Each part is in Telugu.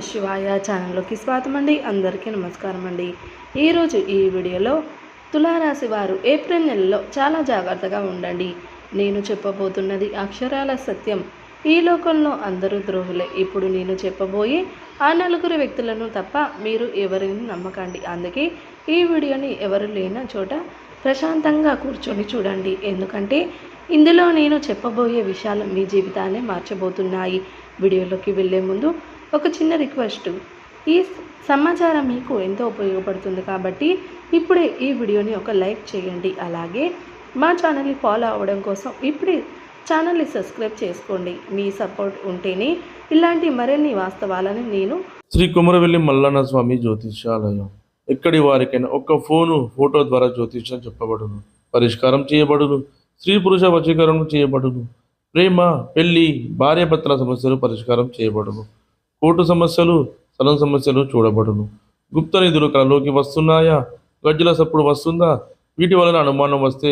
శివాయ ఛానల్లోకి స్వాగతం అండి. అందరికీ నమస్కారం అండి. ఈరోజు ఈ వీడియోలో తులారాశి వారు ఏప్రిల్ నెలలో చాలా జాగ్రత్తగా ఉండండి. నేను చెప్పబోతున్నది అక్షరాల సత్యం. ఈ లోకంలో అందరూ ద్రోహులే. ఇప్పుడు నేను చెప్పబోయే ఆ నలుగురు వ్యక్తులను తప్ప మీరు ఎవరిని నమ్మకండి. అందుకే ఈ వీడియోని ఎవరు లేని చోట ప్రశాంతంగా కూర్చొని చూడండి. ఎందుకంటే ఇందులో నేను చెప్పబోయే విషయాలు మీ జీవితాన్ని మార్చబోతున్నాయి. వీడియోలోకి వెళ్ళే ముందు ఒక చిన్న రిక్వెస్ట్, ఈ సమాచారం మీకు ఎంతో ఉపయోగపడుతుంది కాబట్టి ఇప్పుడే ఈ వీడియోని ఒక లైక్ చేయండి. అలాగే మా ఛానల్ని ఫాలో అవ్వడం కోసం ఇప్పుడే ఛానల్ని సబ్స్క్రైబ్ చేసుకోండి. మీ సపోర్ట్ ఉంటేనే ఇలాంటి మరిన్ని వాస్తవాలను నేను శ్రీ కుమరవెల్లి మల్లన్న స్వామి జ్యోతిష్యాలయం. ఎక్కడి వారికైనా ఒక్క ఫోటో ద్వారా జ్యోతిష్యం చెప్పబడును, పరిష్కారం చేయబడును, స్త్రీ పురుష వశీకరణం చేయబడును, ప్రేమ, పెళ్లి, భార్యాభర్తల సమస్యలు పరిష్కారం చేయబడును, కోర్టు సమస్యలు, స్థలం సమస్యలు చూడబడును. గుప్త నిధులు కళలోకి వస్తున్నాయా, గజ్జల సప్పుడు వస్తుందా, వీటి వలన అనుమానం వస్తే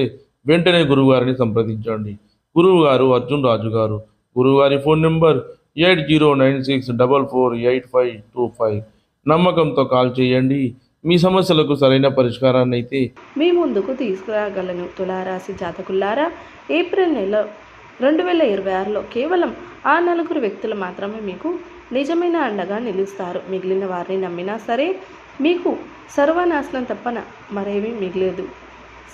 వెంటనే గురువుగారిని సంప్రదించండి. గురువుగారు అర్జున్ రాజు గారు. గురువుగారి ఫోన్ నెంబర్ 8096448525. నమ్మకంతో కాల్ చేయండి. మీ సమస్యలకు సరైన పరిష్కారాన్ని అయితే మీ ముందుకు తీసుకురాగలను. తులారాశి జాతకులారా, ఏప్రిల్ నెల 2026లో కేవలం ఆ నలుగురు వ్యక్తులు మాత్రమే మీకు నిజమైన అండగా నిలుస్తారు. మిగిలిన వారిని నమ్మినా సరే మీకు సర్వనాశనం తప్పన మరేమీ మిగలేదు.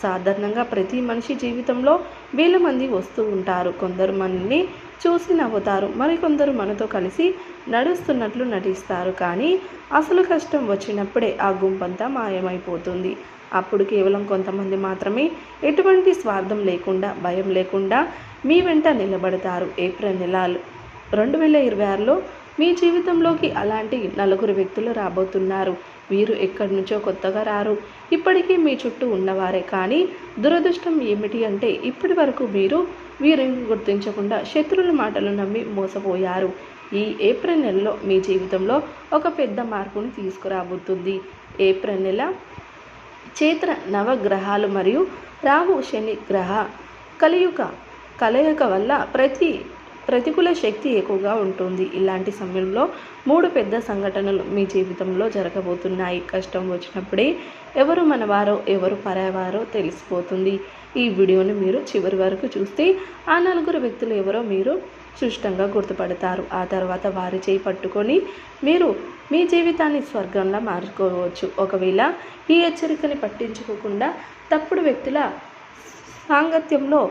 సాధారణంగా ప్రతి మనిషి జీవితంలో వేల మంది వస్తూ ఉంటారు. కొందరు మనల్ని చూసి నవ్వుతారు, మరికొందరు మనతో కలిసి నడుస్తున్నట్లు నటిస్తారు. కానీ అసలు కష్టం వచ్చినప్పుడే ఆ గుంపంతా మాయమైపోతుంది. అప్పుడు కేవలం కొంతమంది మాత్రమే ఎటువంటి స్వార్థం లేకుండా, భయం లేకుండా మీ వెంట నిలబడతారు. ఏప్రిల్ నెల 2026లో మీ జీవితంలోకి అలాంటి నలుగురు వ్యక్తులు రాబోతున్నారు. వీరు ఎక్కడి నుంచో కొత్తగా రారు, ఇప్పటికీ మీ చుట్టూ ఉన్నవారే. కానీ దురదృష్టం ఏమిటి అంటే ఇప్పటి వరకు మీరు వీరిని గుర్తించకుండా శత్రువుల మాటలు నమ్మి మోసపోయారు. ఈ ఏప్రిల్ నెలలో మీ జీవితంలో ఒక పెద్ద మార్పును తీసుకురాబోతుంది. ఏప్రిల్ నెల చైత్ర నవగ్రహాలు మరియు రాహు శని గ్రహ కలయిక వల్ల ప్రతికూల శక్తి ఎక్కువగా ఉంటుంది. ఇలాంటి సమయంలో 3 పెద్ద సంఘటనలు మీ జీవితంలో జరగబోతున్నాయి. కష్టం వచ్చినప్పుడే ఎవరు మనవారో ఎవరు పరాయవారో తెలిసిపోతుంది. ఈ వీడియోని మీరు చివరి వరకు చూస్తే ఆ నలుగురు వ్యక్తులు ఎవరో మీరు స్పష్టంగా గుర్తుపడతారు. ఆ తర్వాత వారి చేయి పట్టుకొని మీరు మీ జీవితాన్ని స్వర్గంలా మార్చుకోవచ్చు. ఒకవేళ ఈ హెచ్చరికని పట్టించుకోకుండా తప్పుడు వ్యక్తుల సాంగత్యంలో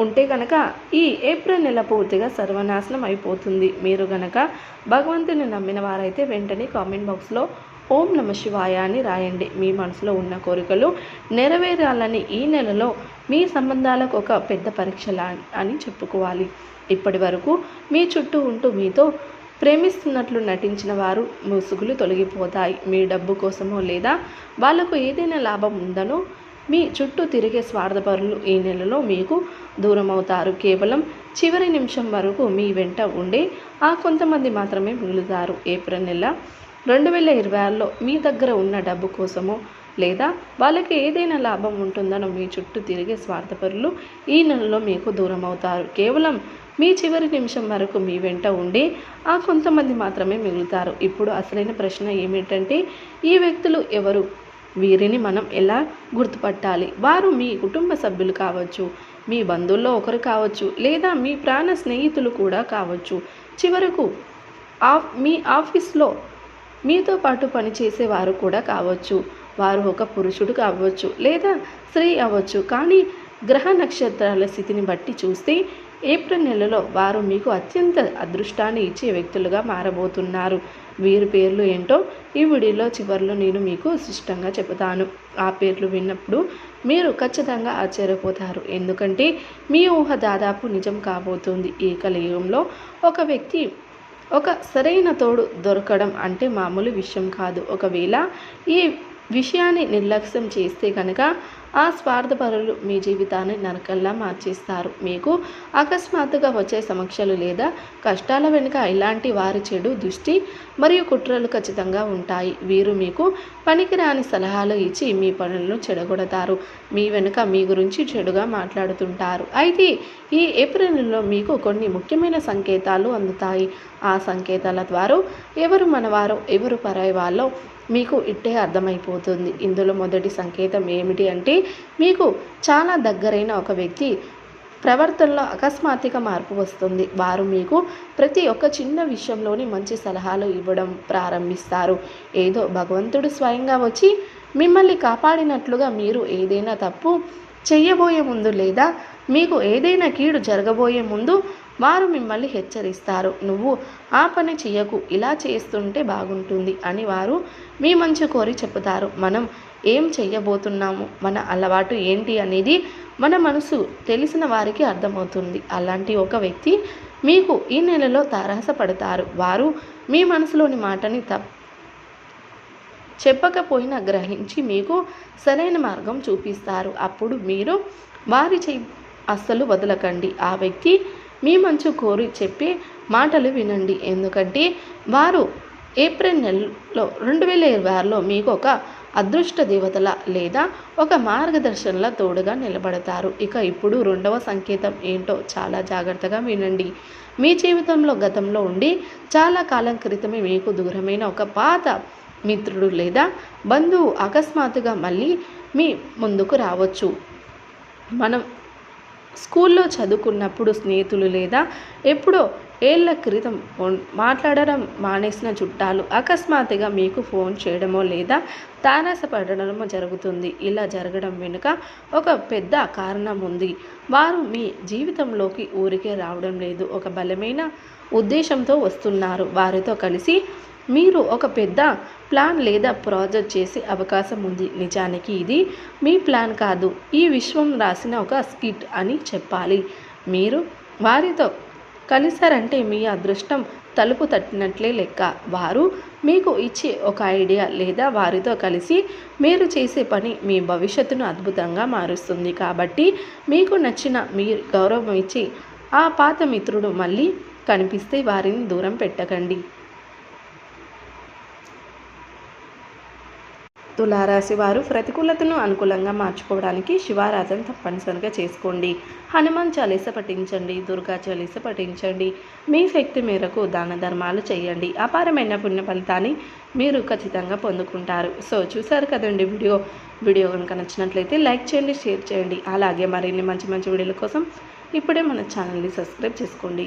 ఉంటే కనుక ఈ ఏప్రిల్ నెల పూర్తిగా సర్వనాశనం అయిపోతుంది. మీరు గనక భగవంతుని నమ్మిన వారైతే వెంటనే కామెంట్ బాక్స్లో ఓం నమ శివాయ అని రాయండి. మీ మనసులో ఉన్న కోరికలు నెరవేరాలని ఈ నెలలో మీ సంబంధాలకు ఒక పెద్ద పరీక్ష అని చెప్పుకోవాలి. ఇప్పటి వరకు మీ చుట్టూ ఉంటూ మీతో ప్రేమిస్తున్నట్లు నటించిన వారు ముసుగులు తొలగిపోతాయి. మీ డబ్బు కోసమో లేదా వాళ్లకు ఏదైనా లాభం ఉందనో మీ చుట్టూ తిరిగే స్వార్థపరులు ఈ నెలలో మీకు దూరం అవుతారు. కేవలం చివరి నిమిషం వరకు మీ వెంట ఉండే ఆ కొంతమంది మాత్రమే మిగులుతారు. ఏప్రిల్ నెల 2026లో మీ దగ్గర ఉన్న డబ్బు కోసమో లేదా వాళ్ళకి ఏదైనా లాభం ఉంటుందనో మీ చుట్టూ తిరిగే స్వార్థపరులు ఈ నెలలో మీకు దూరం అవుతారు. కేవలం మీ చివరి నిమిషం వరకు మీ వెంట ఉండే ఆ కొంతమంది మాత్రమే మిగులుతారు. ఇప్పుడు అసలైన ప్రశ్న ఏమిటంటే ఈ వ్యక్తులు ఎవరు? వీరిని మనం ఎలా గుర్తుపట్టాలి? వారు మీ కుటుంబ సభ్యులు కావచ్చు, మీ బంధువుల్లో ఒకరు కావచ్చు, లేదా మీ ప్రాణ స్నేహితులు కూడా కావచ్చు. చివరకు మీ ఆఫీస్లో మీతో పాటు పనిచేసే వారు కూడా కావచ్చు. వారు ఒక పురుషుడు కావచ్చు లేదా స్త్రీ అవ్వచ్చు. కానీ గ్రహ నక్షత్రాల స్థితిని బట్టి చూస్తే ఏప్రిల్ నెలలో వారు మీకు అత్యంత అదృష్టాన్ని ఇచ్చే వ్యక్తులుగా మారబోతున్నారు. వీరి పేర్లు ఏంటో ఈ వీడియోలో చివరిలో నేను మీకు స్పష్టంగా చెబుతాను. ఆ పేర్లు విన్నప్పుడు మీరు ఖచ్చితంగా ఆశ్చర్యపోతారు. ఎందుకంటే మీ ఊహ దాదాపు నిజం కాబోతుంది. ఈ కలియుగంలో ఒక వ్యక్తి ఒక సరైన తోడు దొరకడం అంటే మామూలు విషయం కాదు. ఒకవేళ ఈ విషయాన్ని నిర్లక్ష్యం చేస్తే కనుక ఆ స్వార్థపరులు మీ జీవితాన్ని నరకల్లా మార్చేస్తారు. మీకు అకస్మాత్తుగా వచ్చే సమస్యలు లేదా కష్టాల వెనుక ఇలాంటి వారి చెడు దృష్టి మరియు కుట్రలు ఖచ్చితంగా ఉంటాయి. వీరు మీకు పనికిరాని సలహాలు ఇచ్చి మీ పనులను చెడగొడతారు. మీ వెనుక మీ గురించి చెడుగా మాట్లాడుతుంటారు. అయితే ఈ ఏప్రిల్ నెలలో మీకు కొన్ని ముఖ్యమైన సంకేతాలు అందుతాయి. ఆ సంకేతాల ద్వారా ఎవరు మనవారో ఎవరు పరాయి వాళ్ళో మీకు ఇట్టే అర్థమైపోతుంది. ఇందులో మొదటి సంకేతం ఏమిటి అంటే, మీకు చాలా దగ్గరైన ఒక వ్యక్తి ప్రవర్తనలో అకస్మాత్తుగా మార్పు వస్తుంది. వారు మీకు ప్రతి ఒక్క చిన్న విషయంలోని మంచి సలహాలు ఇవ్వడం ప్రారంభిస్తారు. ఏదో భగవంతుడు స్వయంగా వచ్చి మిమ్మల్ని కాపాడినట్లుగా. మీరు ఏదైనా తప్పు చెయ్యబోయే ముందు లేదా మీకు ఏదైనా కీడు జరగబోయే ముందు వారు మిమ్మల్ని హెచ్చరిస్తారు. నువ్వు ఆ పని చెయ్యకు, ఇలా చేస్తుంటే బాగుంటుంది అని వారు మీ మంచి కోరి చెప్తారు. మనం ఏం చెయ్యబోతున్నాము, మన అలవాటు ఏంటి అనేది మన మనసు తెలిసిన వారికి అర్థమవుతుంది. అలాంటి ఒక వ్యక్తి మీకు ఈ నెలలో తారసపడతారు. వారు మీ మనసులోని మాటని చెప్పకపోయినా గ్రహించి మీకు సరైన మార్గం చూపిస్తారు. అప్పుడు మీరు వారి అస్సలు వదలకండి. ఆ వ్యక్తి మీ మంచు కోరి చెప్పే మాటలు వినండి. ఎందుకంటే వారు ఏప్రిల్ నెలలో 2026లో మీకు ఒక అదృష్ట దేవతల లేదా ఒక మార్గదర్శనల తోడుగా నిలబడతారు. ఇక ఇప్పుడు రెండవ సంకేతం ఏంటో చాలా జాగ్రత్తగా వినండి. మీ జీవితంలో గతంలో ఉండి చాలా కాలం క్రితమే మీకు దూరమైన ఒక పాత మిత్రుడు లేదా బంధువు అకస్మాత్తుగా మళ్ళీ మీ ముందుకు రావచ్చు. మనం స్కూల్లో చదువుకున్నప్పుడు స్నేహితులు లేదా ఎప్పుడో ఏళ్ల క్రితం మాట్లాడడం మానేసిన చుట్టాలు అకస్మాత్తుగా మీకు ఫోన్ చేయడమో లేదా తారసపడడమో జరుగుతుంది. ఇలా జరగడం వెనుక ఒక పెద్ద కారణం ఉంది. వారు మీ జీవితంలోకి ఊరికే రావడం లేదు, ఒక బలమైన ఉద్దేశంతో వస్తున్నారు. వారితో కలిసి మీరు ఒక పెద్ద ప్లాన్ లేదా ప్రాజెక్ట్ చేసే అవకాశం ఉంది. నిజానికి ఇది మీ ప్లాన్ కాదు, ఈ విశ్వం రాసిన ఒక స్కిట్ అని చెప్పాలి. మీరు వారితో కలిసారంటే మీ అదృష్టం తలుపు తట్టినట్లే లెక్క. వారు మీకు ఇచ్చే ఒక ఐడియా లేదా వారితో కలిసి మీరు చేసే పని మీ భవిష్యత్తును అద్భుతంగా మారుస్తుంది. కాబట్టి మీకు నచ్చిన మీ గౌరవం ఇచ్చి ఆ పాత మిత్రుడు మళ్ళీ కనిపిస్తే వారిని దూరం పెట్టకండి. తులారాశి వారు ప్రతికూలతను అనుకూలంగా మార్చుకోవడానికి శివారాధన తప్పనిసరిగా చేసుకోండి. హనుమాన్ చాలీస పఠించండి, దుర్గా చాలీస పఠించండి. మీ శక్తి మేరకు దాన ధర్మాలు చేయండి. అపారమైన పుణ్య ఫలితాన్ని మీరు ఖచ్చితంగా పొందుకుంటారు. సో చూసారు కదండి వీడియో కనుక నచ్చినట్లయితే లైక్ చేయండి, షేర్ చేయండి. అలాగే మరిన్ని మంచి వీడియోల కోసం ఇప్పుడే మన ఛానల్ని సబ్స్క్రైబ్ చేసుకోండి.